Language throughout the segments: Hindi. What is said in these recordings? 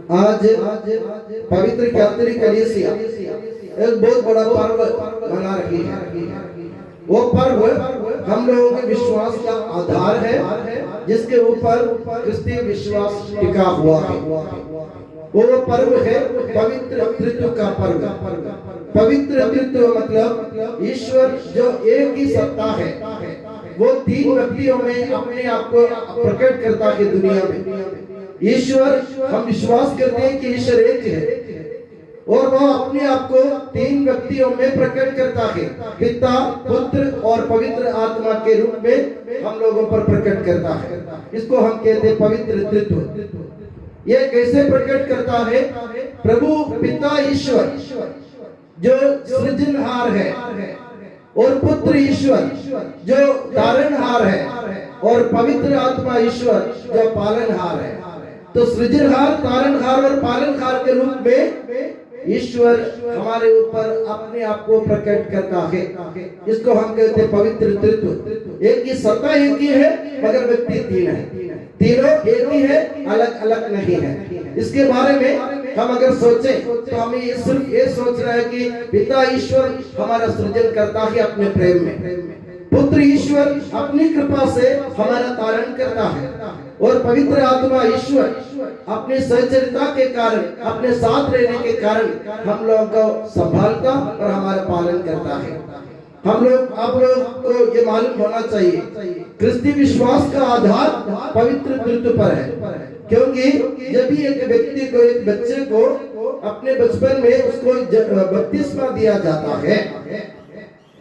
आज पवित्र कैथोलिक कलीसिया एक बहुत बड़ा पर्व मना रही है। वो पर्व हम लोगों के विश्वास का आधार है, जिसके ऊपर क्रिस्तीय विश्वास टिका हुआ है। वो पर्व है पवित्र त्रित्व का पर्व। पवित्र त्रित्व मतलब ईश्वर जो एक ही सत्ता है, वो तीन व्यक्तियों में अपने आप को प्रकट करता है दुनिया में। ईश्वर, हम विश्वास करते हैं कि ईश्वर एक है और वह अपने आप को तीन व्यक्तियों में प्रकट करता है, पिता, पुत्र और पवित्र आत्मा के रूप में हम लोगों पर प्रकट करता है। इसको हम कहते हैं पवित्र त्रित्व। ये कैसे प्रकट करता है? प्रभु पिता ईश्वर जो सृजनहार है और पुत्र ईश्वर जो तारणहार है और पवित्र आत्मा ईश्वर जो पालनहार है। तो सृजनहार, तारणहार और पालनहार के रूप में ईश्वर हमारे ऊपर अपने आप को प्रकट करता है। इसको हम कहते हैं पवित्र त्रित्व। एक ही सत्ता एक ही है मगर व्यक्ति तीन है, तीनों एक ही है, अलग अलग नहीं है। इसके बारे में हम अगर सोचें तो हमें सिर्फ ये सोचना है कि पिता ईश्वर हमारा सृजन करता है अपने प्रेम में, पुत्र ईश्वर अपनी कृपा से हमारा तारण करता है और पवित्र आत्मा ईश्वर अपनी सहचरिता के कारण, अपने साथ रहने के कारण हम लोगों को संभालता और हमारा पालन करता है। हम लोग, आप लोग को ये मालूम होना चाहिए क्रिस्तीय विश्वास का आधार पवित्र त्रित्व पर है, क्योंकि जब भी एक व्यक्ति को, एक बच्चे को अपने बचपन में उसको बपतिस्मा दिया जाता है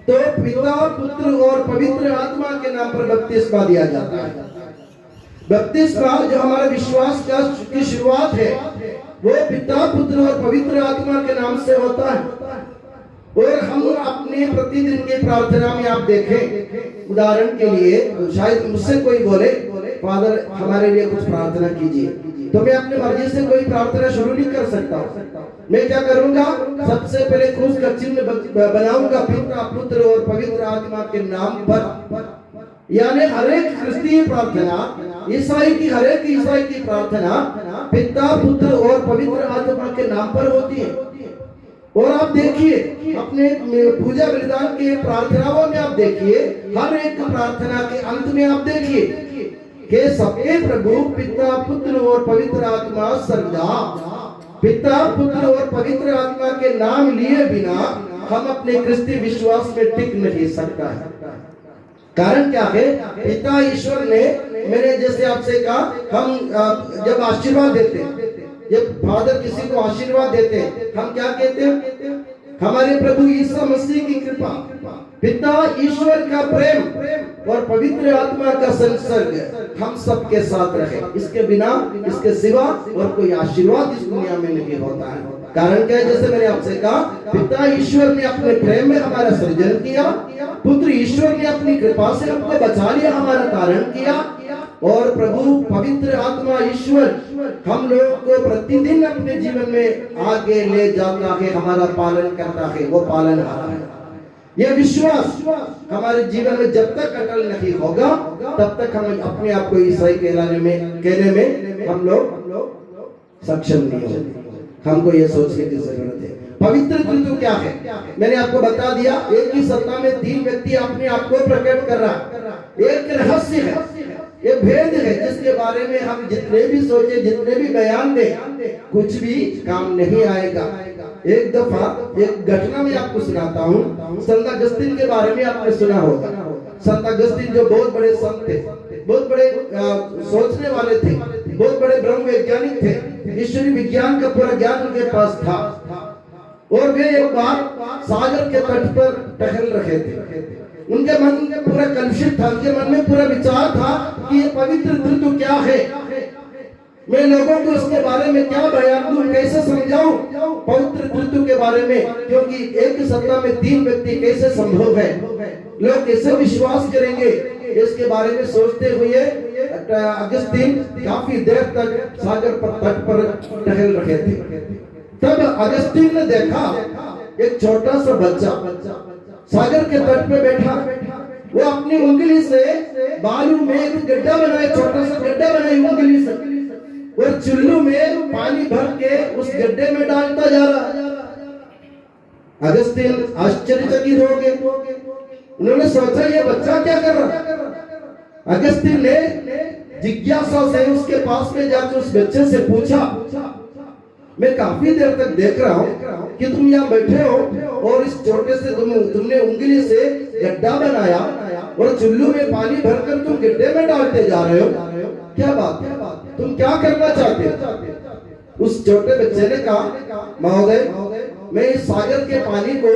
तो पिता, पुत्र और पवित्र आत्मा के नाम पर बपतिस्मा दिया जाता है। बपतिस्मा जो हमारे विश्वास का की शुरुआत है वो पिता, पुत्र और पवित्र आत्मा के नाम से होता है। और हम अपने प्रतिदिन की प्रार्थना में आप देखें, उदाहरण के लिए शायद मुझसे कोई बोले फादर हमारे लिए कुछ प्रार्थना कीजिए, तो मैं अपने मर्जी से कोई प्रार्थना शुरू नहीं कर सकता। मैं क्या करूंगा? सबसे पहले क्रूस का चिन्ह बनाऊंगा पिता, पुत्र और पवित्र आत्मा के नाम पर। यानी हर एक क्रिस्तीय प्रार्थना, ईसाई की हर एक ईसाई की प्रार्थना पिता, पुत्र और पवित्र आत्मा के नाम पर होती है। और आप देखिए अपने पूजा विधान के प्रार्थनाओं में, आप देखिए हर एक प्रार्थना के अंत में आप देखिए कि सबके प्रभु पिता, पुत्र और पवित्र आत्मा सर्वदा, पिता, पुत्र और पवित्र आत्मा के नाम लिए बिना हम अपने क्रिस्तीय विश्वास में टिक नहीं सकता है। कारण क्या है? पिता ईश्वर ने, मैंने जैसे आपसे कहा, हम जब आशीर्वाद देते हैं, जब फादर किसी को आशीर्वाद देते हैं, हम क्या कहते हैं? हमारे प्रभु यीशु मसीह की कृपा, पिता ईश्वर का प्रेम और पवित्र आत्मा का संसर्ग हम सबके साथ रहे। इसके बिना, इसके सिवा और कोई आशीर्वाद इस दुनिया में नहीं होता है। कारण क्या है? जैसे मैंने आपसे कहा, पिता ईश्वर ने अपने प्रेम में हमारा सृजन किया, पुत्र ईश्वर ने अपनी कृपा से हमको बचा लिया, हमारा तारण किया, और प्रभु पवित्र आत्मा ईश्वर हम लोगों को प्रतिदिन अपने जीवन में आगे ले जाता है, हमारा पालन करता है, वो पालनहार है। यह विश्वास हमारे जीवन में जब तक अटल नहीं होगा तब तक हम अपने आप को ईसाई कहने में हम लोग सक्षम नहीं होंगे। हमको यह सोचने की जरूरत है पवित्र त्रित्व क्या है। मैंने आपको बता दिया, एक ही सत्ता में तीन व्यक्ति अपने आप को प्रकट कर रहा। एक रहस्य है, ये भेद है जिसके बारे में हम जितने भी सोचे, जितने भी बयान दे, कुछ भी काम नहीं आएगा। एक दफा एक घटना में आपको सुनाता हूँ। संत अगस्तीन के बारे में आपने सुना होगा। संत अगस्तीन जो बहुत बड़े संत थे, बहुत बड़े सोचने वाले थे, बहुत बड़े ब्रह्म वैज्ञानिक थे, ईश्वरीय विज्ञान का पूरा ज्ञान उनके पास था। और वे एक बार सागर के तट पर टहल रहे थे। उनके मन में पूरा कलुषित था, उनके मन में पूरा विचार था कि ये पवित्र त्रित्व क्या है, मैं लोगों को इसके बारे में क्या बयान दूं, कैसे समझाऊं पवित्र त्रित्व के बारे में, क्योंकि एक ही सत्ता में तीन व्यक्ति कैसे संभव है, लोग कैसे विश्वास करेंगे। इसके बारे में सोचते हुए अगस्तीन काफी देर तक सागर पर तट पर टहल रहे थे। तब अगस्तीन ने देखा एक छोटा सा बच्चा सागर के तट पे बैठा। वो अपनी उंगली से बालू में एक गड्ढा बनाए, छोटा सा गड्ढा बनाई उंगली से। और चुल्लू में पानी भर के उस गड्ढे में डालता जा रहा। अगस्तीन आश्चर्यचकित हो गए। उन्होंने सोचा ये बच्चा क्या कर रहा। अगस्तीन ने जिज्ञासा से उसके पास में जाकर उस बच्चे से पूछा, मैं काफी देर तक देख रहा हूँ कि तुम यहाँ बैठे हो और इस छोटे से तुमने उंगली से गड्ढा बनाया और चुल्लू में पानी भरकर तुम गड्ढे में डालते जा रहे हो, क्या बात है, तुम क्या करना चाहते हो? उस छोटे बच्चे ने कहा, महोदय मैं इस सागर के पानी को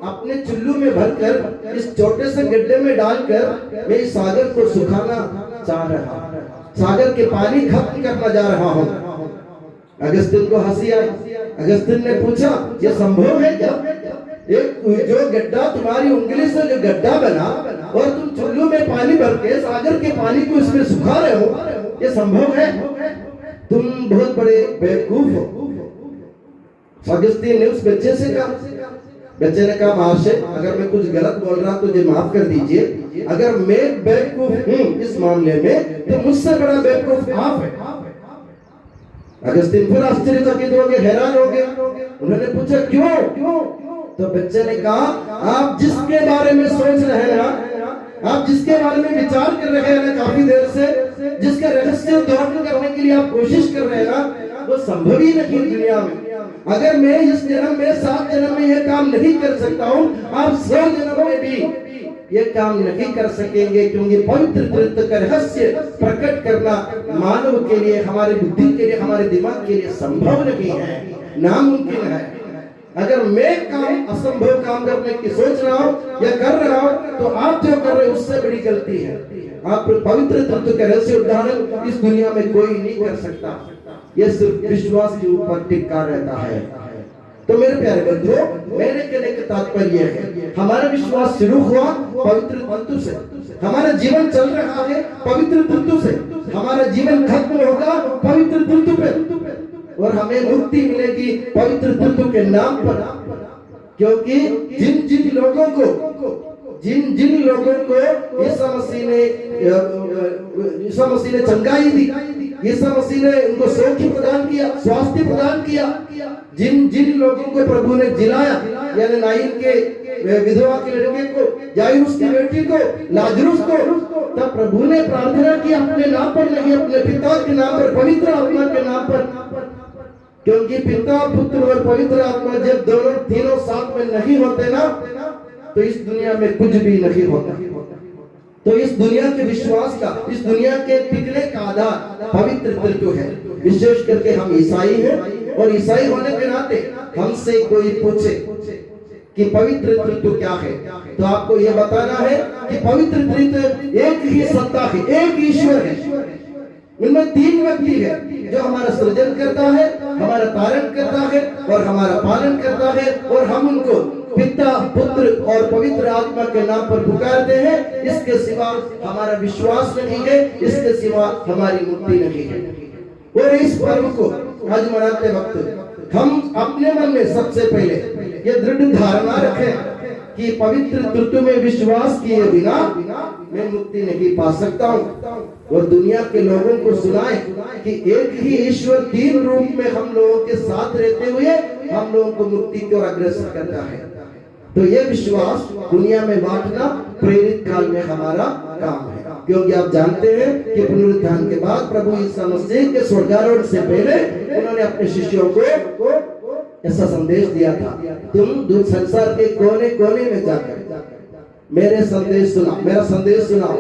अपने चुल्लू में भरकर इस छोटे से गड्ढे में डालकर मैं इस सागर को सुखाना चाह रहा हूं, सागर के पानी खत्म करना जा रहा हूं। अगस्तीन को हंसी आई। अगस्तीन ने पूछा, ये संभव है क्या? एक जो गड्ढा तुम्हारी उंगली से जो गड्ढा बना और तुम चुल्लू में पानी भर के सागर के पानी को इसमें सुखा रहे हो, ये संभव है? तुम बहुत बड़े बेवकूफ हो। अगस्तीन ने उस बच्चे से कहा। बच्चे ने कहा, महाशय अगर मैं कुछ गलत बोल रहा तो मुझे माफ कर दीजिए। अगर मैं बेवकूफ हूँ इस मामले में तो मुझसे बड़ा बेवकूफ आप है। अगस्तीन फिर आश्चर्यचकित हो गए, हैरान हो गए। उन्होंने पूछा, क्यों? तो बच्चे ने कहा, आप जिसके बारे में सोच रहे हैं ना, आप जिसके बारे में विचार कर रहे हैं ना काफी देर से, जिसका रहस्य उद्घाटन करने के लिए आप कोशिश कर रहे हैं ना, वो संभव ही नहीं दुनिया में। अगर मैं इस जन्म में 7 जन्म में यह काम नहीं कर सकता हूँ, आप 100 जन्म में भी ये काम नहीं कर सकेंगे, क्योंकि पवित्र तत्व का रहस्य प्रकट करना मानव के लिए, हमारी बुद्धि के लिए, हमारे दिमाग के लिए संभव नहीं है, नामुमकिन है। अगर मैं काम असंभव काम करने की सोच रहा हूँ या कर रहा हूँ तो आप जो कर रहे हो उससे बड़ी गलती है। आप पवित्र तत्व का रहस्य उद्घाटन इस दुनिया में कोई नहीं कर सकता, ये सिर्फ विश्वास के ऊपर टिका रहता है। तो मेरे प्यारे बंधुओं, मेरे कहने का तात्पर्य है, हमारा विश्वास शुरू हुआ पवित्र तत्व से, हमारा जीवन चल रहा है पवित्र तत्व से, हमारा जीवन खत्म होगा पवित्र तत्व पे, और हमें मुक्ति मिलेगी पवित्र तत्व के नाम पर। क्योंकि जिन जिन लोगों को यीशु मसीह ने चंगाई दी, यीशु मसीह ने उनको सौख्य प्रदान किया, स्वास्थ्य प्रदान किया, जिन लोगों को प्रभु ने जिलाया, यानी नाइन के विधवा के लड़के को, यायूस की बेटी को, लाजरुस को, तब प्रभु ने प्रार्थना की अपने नाम पर नहीं, अपने पिता के नाम पर, पवित्र आत्मा के नाम पर। क्योंकि पिता, पुत्र और पवित्र आत्मा जब दोनों तीनों साथ में नहीं होते ना, तो इस दुनिया में कुछ भी नहीं होता। तो इस दुनिया के विश्वास का, इस दुनिया के टिकने का आधार पवित्र तत्व है। विशेष करके हम ईसाई हैं, और ईसाई होने के नाते हमसे कोई पूछे कि पवित्र तत्व क्या है, तो आपको यह बताना है कि पवित्र तत्व एक ही सत्ता है, एक ईश्वर है। उनमें 3 व्यक्ति है, जो हमारा सृजन करता है, हमारा पालन करता है और हमारा पालन करता है, और हम उनको पिता, पुत्र और पवित्र आत्मा के नाम पर पुकारते हैं। इसके सिवा हमारा विश्वास नहीं है, इसके सिवा हमारी मुक्ति नहीं है। और इस पर्व को आज मनाते वक्त हम अपने मन में सबसे पहले ये दृढ़ धारणा रखें कि पवित्र तत्व में विश्वास किए बिना मैं मुक्ति नहीं पा सकता हूँ, और दुनिया के लोगों को सुनाए कि एक ही ईश्वर 3 रूप में हम लोगों के साथ रहते हुए हम लोगों को मुक्ति की ओर अग्रसर करता है। तो ये विश्वास दुनिया में बांटना प्रेरित काल में हमारा काम है, क्योंकि आप जानते हैं कि पुनरुत्थान के बाद प्रभु यीशु मसीह के स्वर्गारोहण से पहले उन्होंने अपने शिष्यों को ऐसा संदेश दिया था, तुम संसार के कोने कोने में जाकर मेरा संदेश सुनाओ,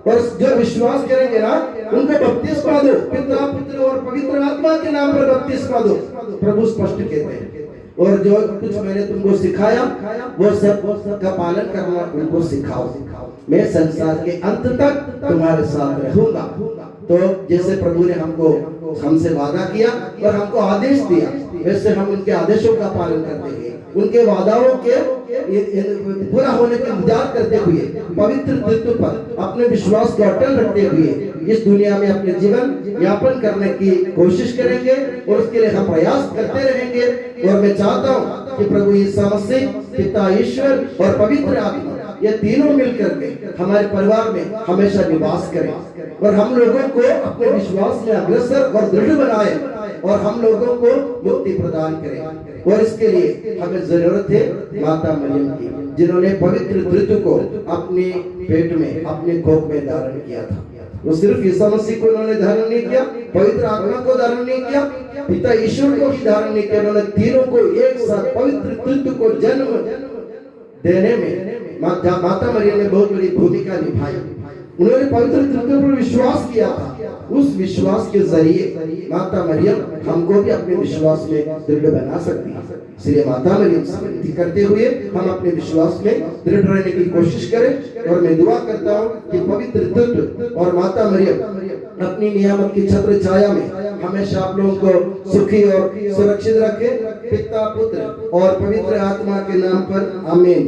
और जो विश्वास करेंगे ना उनको बपतिस्मा दो, पिता, पुत्र और पवित्र आत्मा के नाम पर बपतिस्मा दो, प्रभु स्पष्ट कहते हैं। और जो कुछ मैंने तुमको सिखाया वो सब का पालन करना उनको सिखाओ, मैं संसार के अंत तक तुम्हारे साथ रहूंगा। तो जैसे प्रभु ने हमसे वादा किया और हमको आदेश दिया, वैसे हम उनके आदेशों का पालन करते हैं, उनके वादाओं के पूरा होने का इंतजार करते हुए, पवित्र तत्व पर अपने विश्वास को अटल रखते हुए इस दुनिया में अपने जीवन यापन करने की कोशिश करेंगे, और उसके लिए हम प्रयास करते रहेंगे। और मैं चाहता हूँ कि प्रभु यीशु मसीह, पिता ईश्वर और पवित्र आत्मा ये तीनों मिलकर के हमारे परिवार में हमेशा निवास करें और हम लोगों को अपने विश्वास में अग्रसर और दृढ़ बनाए और हम लोगों को मुक्ति प्रदान करें। और इसके लिए हमें जरूरत है माता मरियम की, जिन्होंने पवित्र त्रित्व को अपने पेट में, अपने कोख में धारण किया था। वो सिर्फ ईसा मसीह को उन्होंने धारण नहीं किया, पवित्र आत्मा को धारण नहीं किया, पिता ईश्वर को भी धारण नहीं किया। उन्होंने तीनों को एक साथ पवित्र त्रित्व को जन्म देने में माता मरियम ने बहुत बड़ी भूमिका निभाई। उन्होंने पवित्र त्रित्व पर विश्वास किया था। उस विश्वास के जरिए माता मरियम हमको भी अपने विश्वास में दृढ़ बना सकती है। इसलिए माता मरियम से विनती करते हुए हम अपने विश्वास में दृढ़ रहने की कोशिश करें। और मैं दुआ करता हूँ कि पवित्र त्रित्व और माता मरियम अपनी नियामत की छत्र छाया में हमेशा आप लोगों को सुखी और सुरक्षित रखे। पिता, पुत्र और पवित्र आत्मा के नाम पर आमीन।